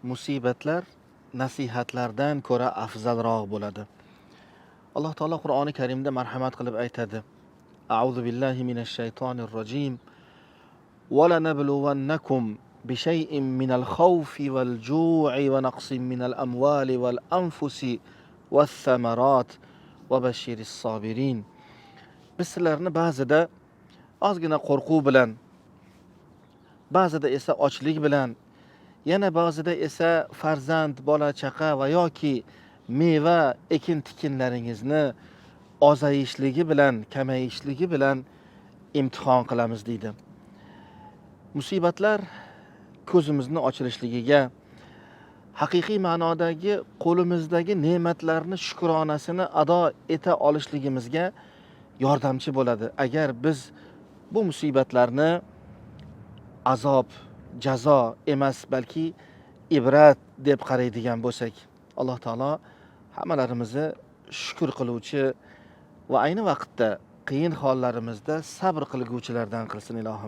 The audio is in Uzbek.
musibatlar nasihatlardan ko'ra afzalroq bo'ladi. Alloh taolo Qur'oni Karimda marhamat qilib aytadi: A'udhu billahi minash shaytonir rojim. Va lanabluwannakum bishay'in minal khawfi wal ju'i wa naqsin minal amwali wal anfusi was samarat va bashiris sabirin. Biz sizlarni ba'zida ozgina qo'rquv bilan, ba'zida esa ochlik bilan, yana ba'zida esa farzand, bola chaqa va yoki meva ekin tikinlaringizni ozayishligi bilan, kamayishligi bilan imtihon qilamiz deydi. Musibatlar ko'zimizni ochilishligiga, haqiqiy ma'nodagi qo'limizdagi ne'matlarni shukronasini ado eta olishligimizga yordamchi bo'ladi. Agar biz bu musibatlarni azob, jazo emas, balki ibrat deb qaraydigan bo'lsak, Alloh taolo hammalarimizni shukr qiluvchi va ayni vaqtda qiyin hollarimizda sabr qilguvchilardan qilsin, ilohim.